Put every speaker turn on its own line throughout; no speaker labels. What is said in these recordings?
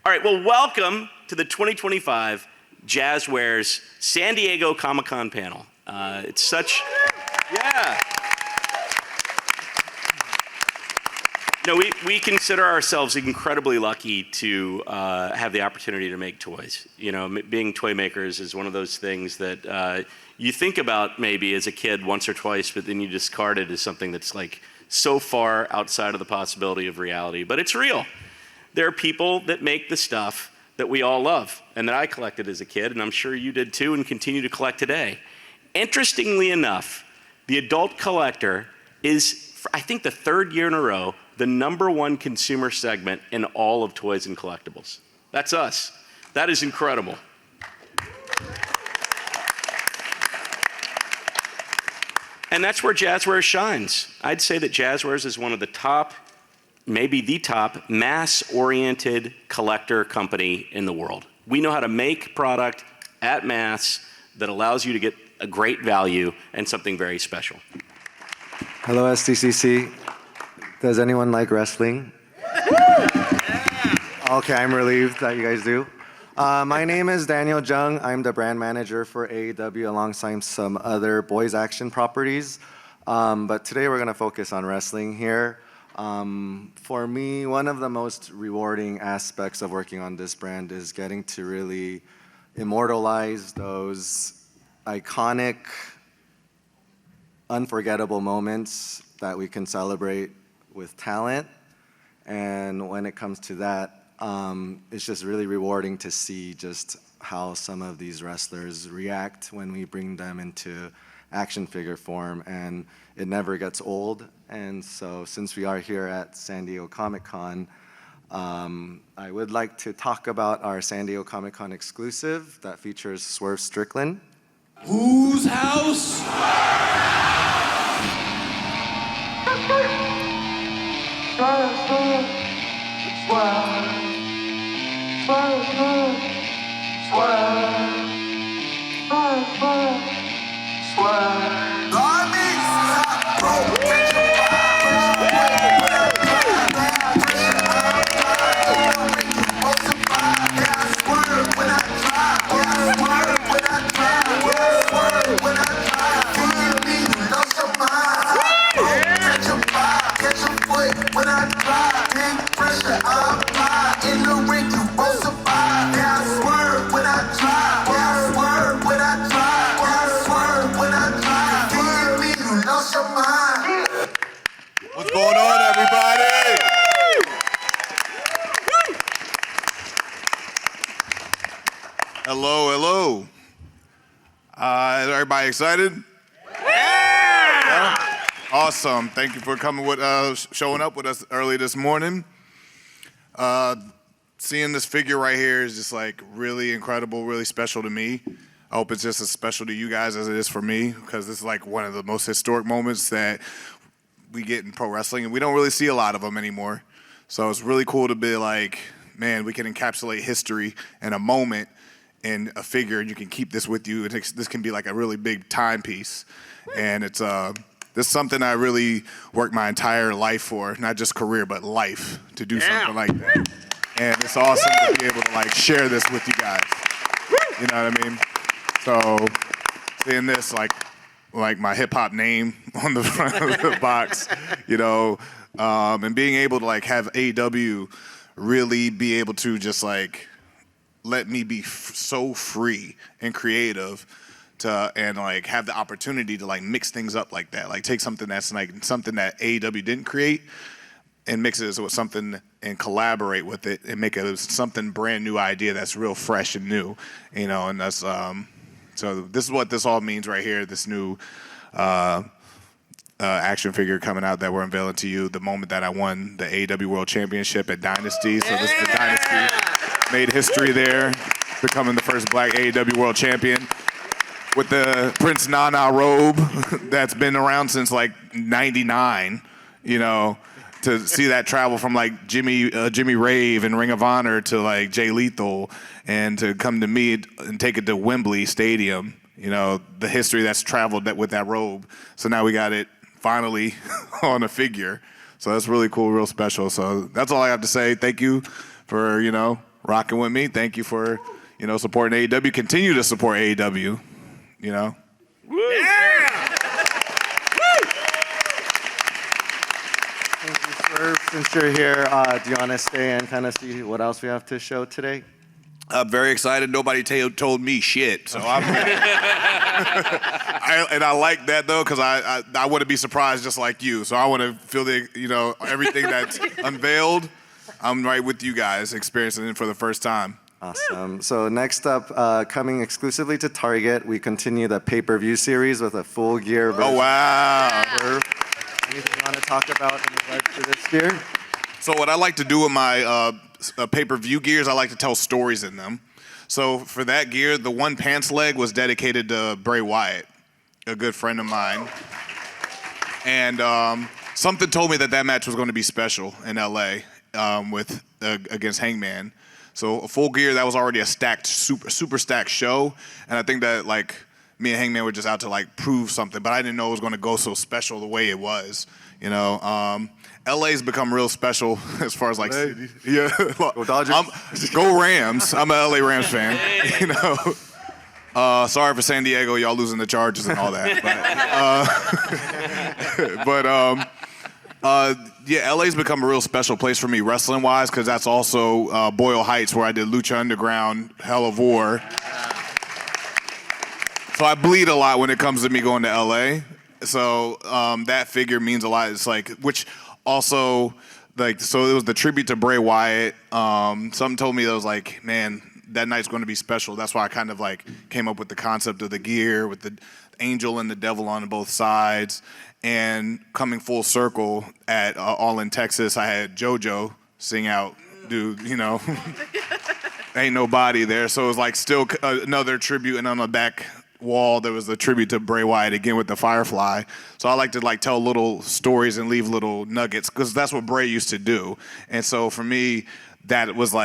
All right, well, welcome to the 2025 Jazwares San Diego Comic-Con panel. It's such, yeah. No, we consider ourselves incredibly lucky to have the opportunity to make toys. You know, being toy makers is one of those things that you think about maybe as a kid once or twice, but then you discard it as something that's like so far outside of the possibility of reality. But it's real. There are people that make the stuff that we all love and that I collected as a kid, and I'm sure you did too and continue to collect today. Interestingly enough, the adult collector is, I think the third year in a row, the #1 consumer segment in all of toys and collectibles. That's us. That is incredible. And that's where Jazwares shines. I'd say that Jazwares is one of the top, maybe the top, mass-oriented collector company in the world. We know how to make product at mass that allows you to get a great value and something very special.
Hello, SDCC. Does anyone like wrestling? Okay, I'm relieved that you guys do. My name is Daniel Jung. I'm the brand manager for AEW alongside some other boys action properties. But today we're going to focus on wrestling here. For me, one of the most rewarding aspects of working on this brand is getting to really immortalize those iconic, unforgettable moments that we can celebrate with talent. And when it comes to that, it's just really rewarding to see just how some of these wrestlers react when we bring them into action figure form, and it never gets old. And so since we are here at San Diego Comic-Con, I would like to talk about our San Diego Comic-Con exclusive that features Swerve Strickland.
Whose house?
What's going on, everybody? Hello, hello. Is everybody excited? Yeah. Awesome. Thank you for coming with showing up with us early this morning. Seeing this figure right here is just like really incredible, really special to me. I hope it's just as special to you guys as it is for me, because this is like one of the most historic moments that we get in pro wrestling, and we don't really see a lot of them anymore. So it's really cool to be like, man, we can encapsulate history in a moment in a figure, and you can keep this with you. This can be like a really big timepiece, and it's this is something I really worked my entire life for, not just career, but life, to do something like that. And it's awesome to be able to like share this with you guys. You know what I mean? So seeing this like my hip hop name on the front of the box, you know, and being able to like have AEW really be able to just like let me be so free and creative and like have the opportunity to like mix things up like that, like take something that's like something that AEW didn't create and mix it with something and collaborate with it and make it something brand new idea that's real fresh and new, you know. And that's so this is what this all means right here, this new action figure coming out that we're unveiling to you the moment that I won the AEW World Championship at Dynasty. So this is the Dynasty, made history there, becoming the first black AEW World Champion with the Prince Nana robe that's been around since like '99, you know. To see that travel from like Jimmy Rave and Ring of Honor to like Jay Lethal, and to come to me and take it to Wembley Stadium, you know, the history that's traveled with that robe. So now we got it finally on a figure. So that's really cool, real special. So that's all I have to say. Thank you for, you know, rocking with me. Thank you for, supporting AEW. Continue to support AEW,
Thank you, Swerve. Since you're here, do you want to stay and kind of see what else we have to show today?
I'm very excited. Nobody told me shit, so I'm ready. And I like that though, because I want to be surprised just like you. So I want to feel everything that's unveiled. I'm right with you guys, experiencing it for the first time.
Awesome. So next up, coming exclusively to Target, we continue the pay-per-view series with a full gear version.
Oh wow!
Anything you want to talk about in regards to this gear?
So what I like to do with my pay-per-view gears, I like to tell stories in them. So for that gear, the one pants leg was dedicated to Bray Wyatt, a good friend of mine. And something told me that match was going to be special in LA against Hangman. So a full gear, that was already a stacked, super stacked show. And I think that me and Hangman were just out to prove something, but I didn't know it was going to go so special the way it was. LA's become real special as far as city. Yeah.
Go Dodgers.
Go Rams. I'm an LA Rams fan. Sorry for San Diego, y'all losing the Chargers and all that. Yeah, LA's become a real special place for me wrestling wise, because that's also Boyle Heights, where I did Lucha Underground, Hell of War. So I bleed a lot when it comes to me going to LA. So that figure means a lot. It's which also, so it was the tribute to Bray Wyatt. Something told me that was man, that night's going to be special. That's why I kind of came up with the concept of the gear with the angel and the devil on both sides. And coming full circle at All in Texas, I had JoJo sing out, dude, ain't nobody there. So it was still another tribute, and on the back wall there was a tribute to Bray Wyatt again with the Firefly. So I like to tell little stories and leave little nuggets, because that's what Bray used to do. And so for me, that was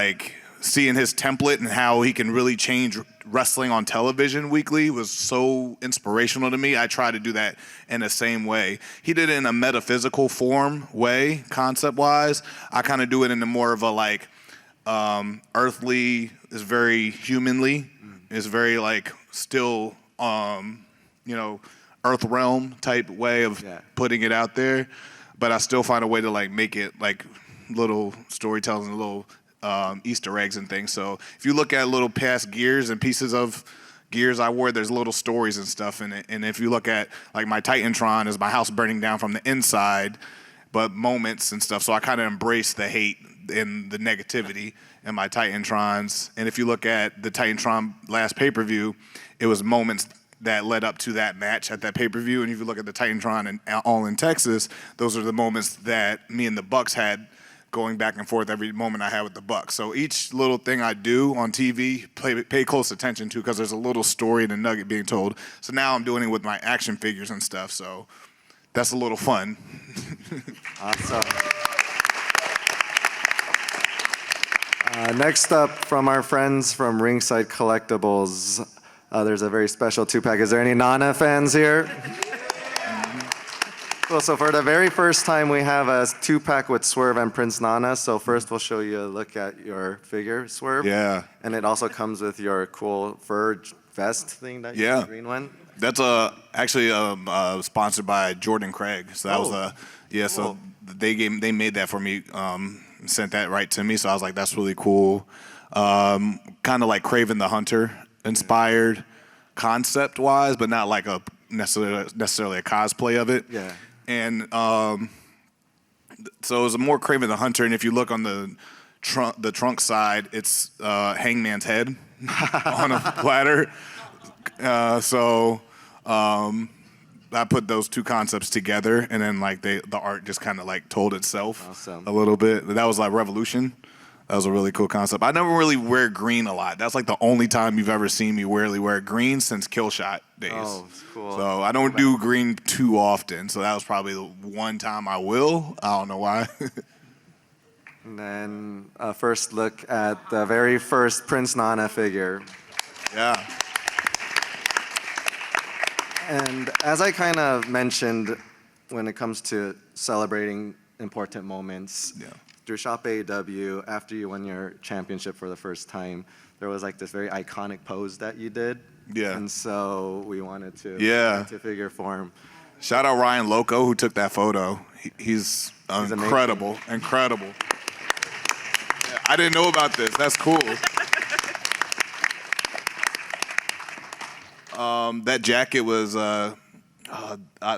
seeing his template and how he can really change wrestling on television weekly was so inspirational to me. I try to do that in the same way. He did it in a metaphysical way, concept wise. I kind of do it in a more of a earthly, is very humanly, is very still earth realm type way of putting it out there, but I still find a way to make it little storytelling and little Easter eggs and things. So if you look at little past gears and pieces of gears I wore, there's little stories and stuff in it. And if you look at my Titantron, is my house burning down from the inside, but moments and stuff. So I kind of embrace the hate and the negativity in my Titantrons. And if you look at the Titantron last pay-per-view, it was moments that led up to that match at that pay-per-view. And if you look at the Titantron and All in Texas, those are the moments that me and the Bucks had going back and forth every moment I had with the Bucks. So each little thing I do on TV, pay close attention to, because there's a little story and a nugget being told. So now I'm doing it with my action figures and stuff. So that's a little fun.
Awesome. Next up, from our friends from Ringside Collectibles, there's a very special 2-pack. Is there any Nana fans here? Cool. So for the very first time, we have a 2-pack with Swerve and Prince Nana. So first, we'll show you a look at your figure, Swerve.
Yeah.
And it also comes with your cool fur vest thing that you the green one.
That's actually sponsored by Jordan Craig. So that was cool. So they made that for me. Sent that right to me. So I was like, that's really cool. Kind of like Kraven the Hunter inspired concept wise, but not like a necessarily a cosplay of it.
Yeah.
And so it was a more Kraven the Hunter. And if you look on the trunk side, it's Hangman's head on a platter. I put those two concepts together, and then the art just kind of told itself a little bit. That was Revolution. That was a really cool concept. I never really wear green a lot. That's the only time you've ever seen me really wear green since Killshot days.
Oh, cool.
So I don't do green too often. So that was probably the one time I will. I don't know why.
And then first look at the very first Prince Nana figure.
Yeah.
And as I kind of mentioned, when it comes to celebrating important moments.
Yeah.
Through Shop AEW, after you won your championship for the first time, there was like this very iconic pose that you did.
Yeah.
And so we wanted to
Yeah.
to figure form.
Shout out Ryan Loco who took that photo. He's incredible, incredible. Yeah, I didn't know about this. That's cool. That jacket was, I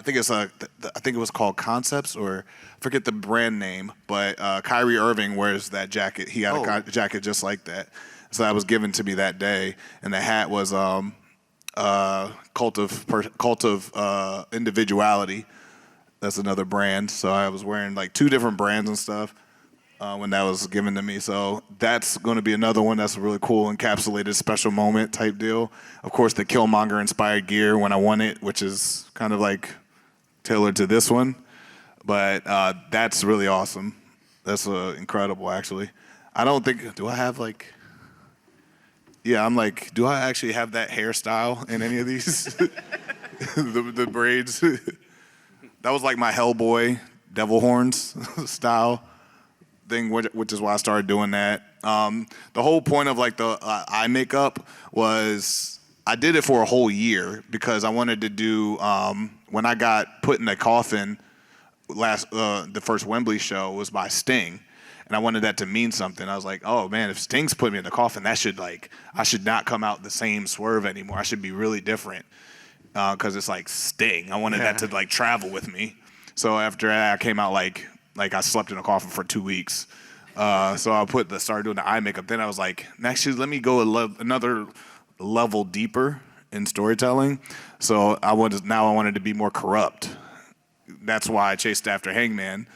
think it was called Concepts, or I forget the brand name, but Kyrie Irving wears that jacket. He had a jacket just like that. So that was given to me that day, and the hat was Cult of Individuality. That's another brand. So I was wearing like 2 different brands and stuff when that was given to me. So that's going to be another one that's a really cool, encapsulated special moment type deal. Of course, the Killmonger inspired gear when I won it, which is kind of like tailored to this one. But that's really awesome. That's incredible, actually. I don't think, do I have like, yeah, I'm like, do I actually have that hairstyle in any of these? the braids. That was like my Hellboy devil horns style thing, which is why I started doing that. The whole point of like the eye makeup was I did it for a whole year because I wanted to do, when I got put in a coffin the first Wembley show was by Sting. And I wanted that to mean something. I was like, oh man, if Sting's put me in the coffin, I should not come out the same Swerve anymore. I should be really different. Cause it's like Sting. I wanted that to like travel with me. So after that, I came out like I slept in a coffin for 2 weeks. So I started doing the eye makeup. Then I was like, actually, let me go another level deeper in storytelling. So I wanted to be more corrupt. That's why I chased after Hangman.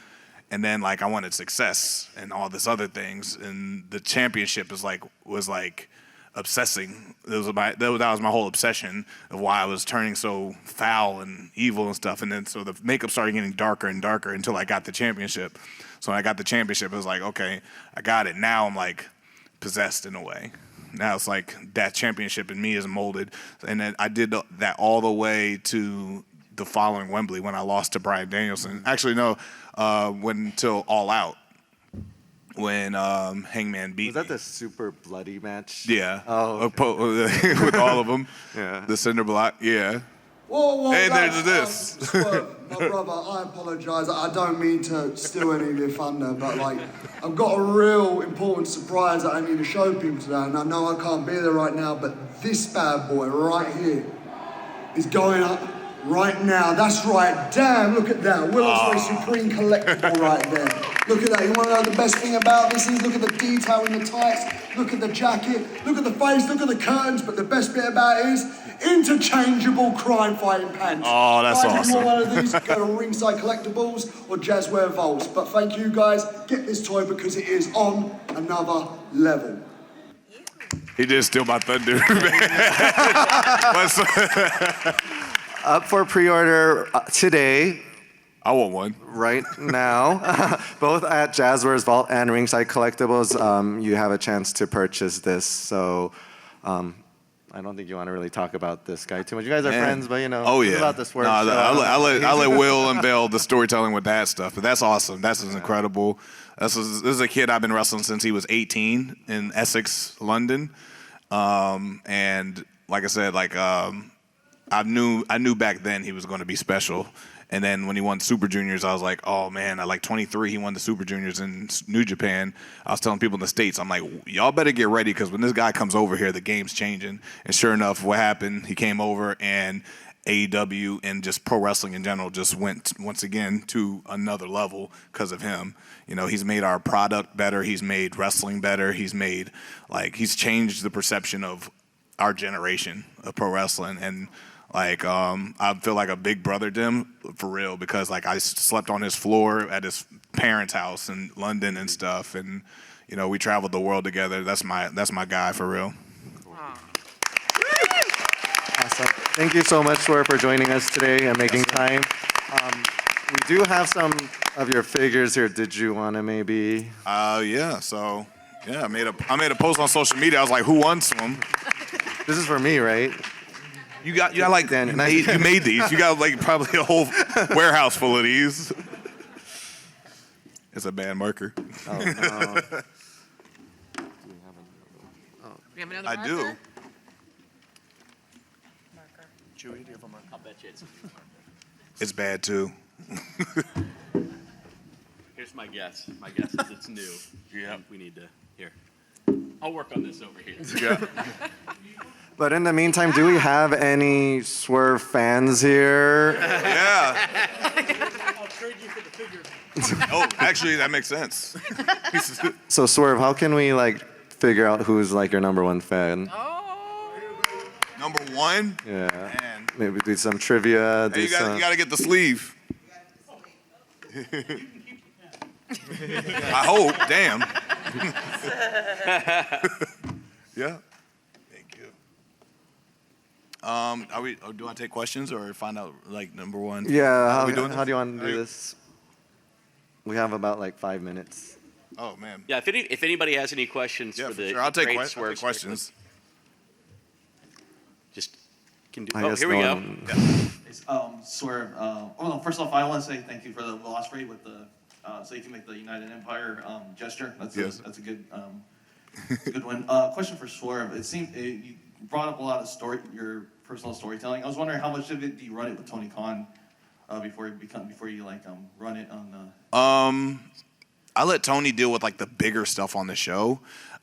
And then like I wanted success and all this other things. And the championship was like obsessing. That was my whole obsession of why I was turning so foul and evil and stuff. And then so the makeup started getting darker and darker until I got the championship. So when I got the championship, it was like, okay, I got it. Now I'm like possessed in a way. Now it's like that championship in me is molded. And then I did that all the way to the following Wembley when I lost to Bryan Danielson. Actually, no, till All Out. When Hangman beat me.
Was that the super bloody match?
Yeah.
Oh,
okay. With all of them.
Yeah.
The cinder block. Yeah.
Whoa,
Hey,
lads,
there's this.
my brother, I apologise. I don't mean to steal any of your thunder, but like, I've got a real important surprise that I need to show people today, and I know I can't be there right now, but this bad boy right here is going up right now. That's right. Damn, look at that. Will Ospreay Supreme collectible right there. Look at that. You want to know the best thing about this is look at the detail in the tights. Look at the jacket. Look at the face. Look at the curtains. But the best bit about it is interchangeable crime fighting pants.
Oh, that's
guys,
awesome.
If you want one of these, go to Ringside Collectibles or Jazwares Vaults. But thank you guys. Get this toy because it is on another level.
He did steal my thunder.
Up for pre-order today,
I want one.
right now, both at Jazwares Vault and Ringside Collectibles. You have a chance to purchase this. So I don't think you want to really talk about this guy too much. You guys are friends, but you know,
Oh
it's
yeah.
about the Swerve
No,
show.
I'll let Will unveil the storytelling with that stuff. But that's awesome. That's incredible. This is a kid I've been wrestling since he was 18 in Essex, London. And like I said, I knew back then he was going to be special. And then when he won Super Juniors, I was like, oh man, at like 23, he won the Super Juniors in New Japan. I was telling people in the States, I'm like, y'all better get ready because when this guy comes over here, the game's changing. And sure enough, what happened? He came over and AEW and just pro wrestling in general just went once again to another level because of him. You know, he's made our product better. He's made wrestling better. He's changed the perception of our generation of pro wrestling. And I feel like a big brother to him for real because like I slept on his floor at his parents' house in London and stuff, and you know we traveled the world together. That's my guy for real.
Awesome. Thank you so much, Swerve, for joining us today and making time. We do have some of your figures here. Did you want to maybe?
Yeah. So yeah, I made a post on social media. I was like, who wants them?
This is for me, right?
You got like
Dan,
you made these. You got like probably a whole warehouse full of these. It's a bad marker.
Oh, no.
We have another
I
marker?
do.
Chewy, do you have a marker?
I'll bet you it's.
It's bad too.
Here's my guess. My guess is it's new.
Yeah.
We need to, here. I'll work on this over here.
Yeah.
But in the meantime, do we have any Swerve fans here?
Yeah.
I'll trade you for the figure.
Oh, actually, that makes sense.
So Swerve, how can we like figure out who's like your number one fan?
Number one.
Yeah.
Man.
Maybe do some trivia.
Hey, you gotta get the sleeve. I hope. Damn. Yeah. Thank you. Are we? Or do I take questions or find out like number one?
Yeah.
How
How,
we doing
how do you
this?
want to do this? We have about like 5 minutes.
Oh man.
Yeah, if anybody has any questions
Yeah,
for
for
the
sure. I'll take
great Swerve
questions.
Just can do.
I
Oh,
guess
here we
no
go.
one-
Swerve. Well, first off, I want to say thank you for the Ospreay with the so you can make the United Empire gesture. That's
Yes.
that's a good good one. Question for Swerve. It seemed you brought up a lot of your personal storytelling. I was wondering how much of it do you run it with Tony Khan before you like run it on
I let Tony deal with like the bigger stuff on the show.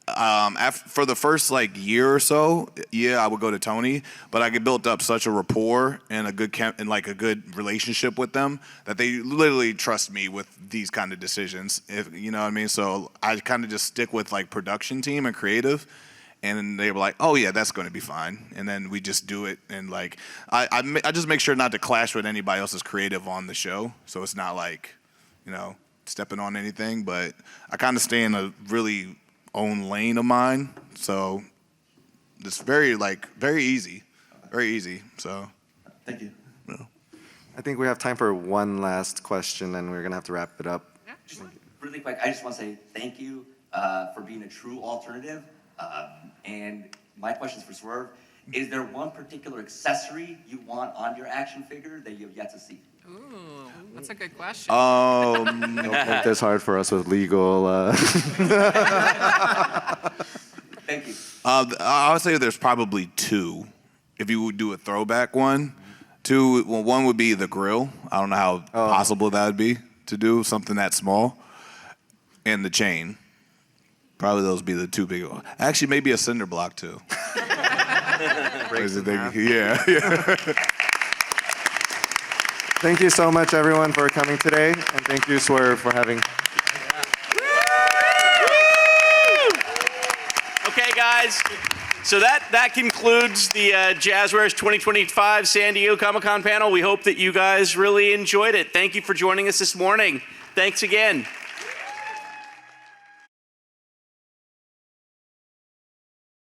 For the first like year or so, yeah, I would go to Tony, but I built up such a rapport and a good relationship with them that they literally trust me with these kind of decisions. If you know what I mean. So I kind of just stick with like production team and creative, and they were like, oh yeah, that's going to be fine. And then we just do it, and like I just make sure not to clash with anybody else's creative on the show, so it's not like, you know, stepping on anything. But I kind of stay in a really own lane of mine, so it's very easy, so
Thank you.
I think we have time for one last question, and we're gonna have to wrap it up.
Really quick, I just want to say thank you for being a true alternative. And my question is for Swerve. Is there one particular accessory you want on your action figure that you have yet to see?
Ooh, that's a good question.
Don't make this hard for us with legal.
Thank you.
I would say there's probably two. If you would do a throwback one, one would be the grill. I don't know how possible that would be to do something that small, and the chain. Probably those would be the two big ones. Actually, maybe a cinder block too. Yeah.
Thank you so much, everyone, for coming today, and thank you, Swerve, for having.
Okay, guys. So that concludes the Jazwares 2025 San Diego Comic-Con panel. We hope that you guys really enjoyed it. Thank you for joining us this morning. Thanks again.